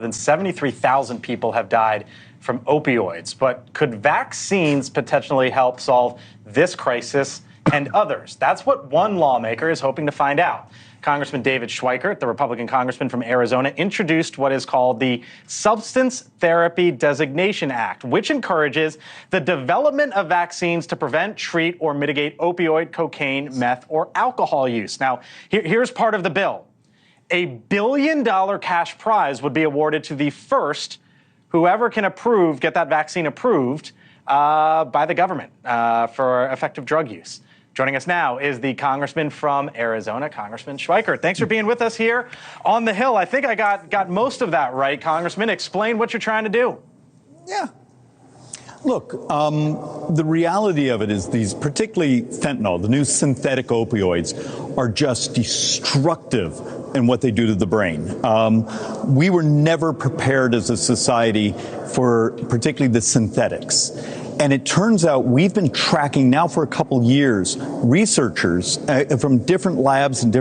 than 73,000 people have died from opioids. But could vaccines potentially help solve this crisis and others? That's what one lawmaker is hoping to find out. Congressman David Schweikert, the Republican congressman from Arizona, introduced what is called the Substance Therapy Designation Act, which encourages the development of vaccines to prevent, treat, or mitigate opioid, cocaine, meth, or alcohol use. Now, here's part of the bill. $1 billion cash prize would be awarded to the first whoever can get that vaccine approved by the government for effective drug use. Joining us now is the congressman from Arizona, Congressman Schweikert. Thanks for being with us here on the Hill. I think I got most of that right, Congressman. Explain what you're trying to do. Yeah. Look, the reality of it is these, particularly fentanyl, the new synthetic opioids, are just destructive in what they do to the brain. We were never prepared as a society for particularly the synthetics. And it turns out we've been tracking now for a couple years researchers from different labs and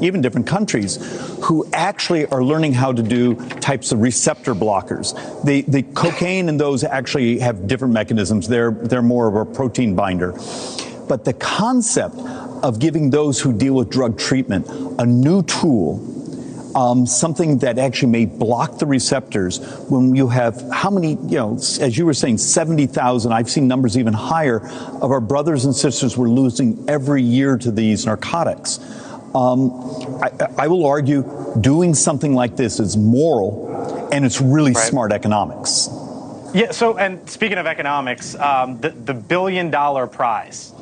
even different countries who actually are learning how to do types of receptor blockers. The cocaine and those actually have different mechanisms. They're more of a protein binder. But the concept of giving those who deal with drug treatment a new tool, something that actually may block the receptors when you have how many, as you were saying, 70,000, I've seen numbers even higher, of our brothers and sisters we're losing every year to these narcotics. I will argue doing something like this is moral and it's really smart economics. Yeah, so, and speaking of economics, the $1 billion prize.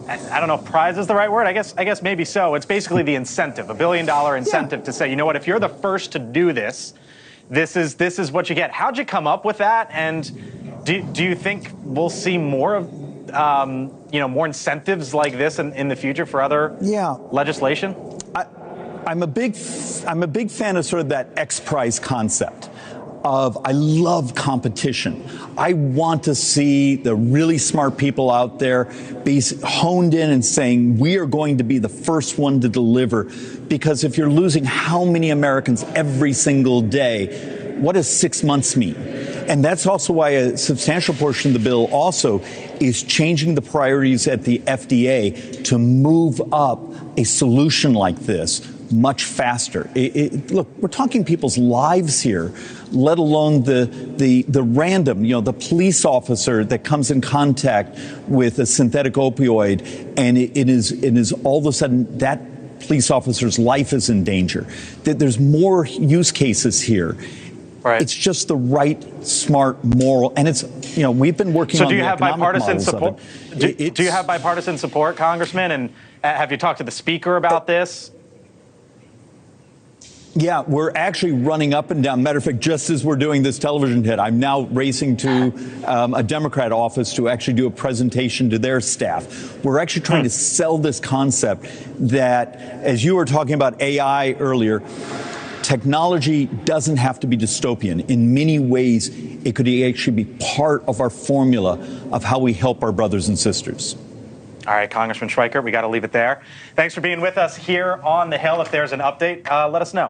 I don't know if prize is the right word. I guess maybe so. It's basically the incentive, $1 billion incentive to say, you know what, if you're the first to do this, this is what you get. How'd you come up with that? And do you think we'll see more of more incentives like this in the future for other legislation? I'm a big fan of sort of that X Prize concept. I love competition. I want to see the really smart people out there be honed in and saying, we are going to be the first one to deliver. Because if you're losing how many Americans every single day, what does 6 months mean? And that's also why a substantial portion of the bill also is changing the priorities at the FDA to move up a solution like this much faster. Look, we're talking people's lives here, let alone the random, the police officer that comes in contact with a synthetic opioid, and it is all of a sudden that police officer's life is in danger. There's more use cases here. Right. It's just the right, smart, moral, and it's, we've been working on the economic models of it. Do you have bipartisan support, Congressman? And have you talked to the Speaker about this? Yeah, we're actually running up and down. Matter of fact, just as we're doing this television hit, I'm now racing to a Democrat office to actually do a presentation to their staff. We're actually trying to sell this concept that, as you were talking about AI earlier, technology doesn't have to be dystopian. In many ways, it could actually be part of our formula of how we help our brothers and sisters. All right, Congressman Schweikert, we got to leave it there. Thanks for being with us here on the Hill. If there's an update, let us know.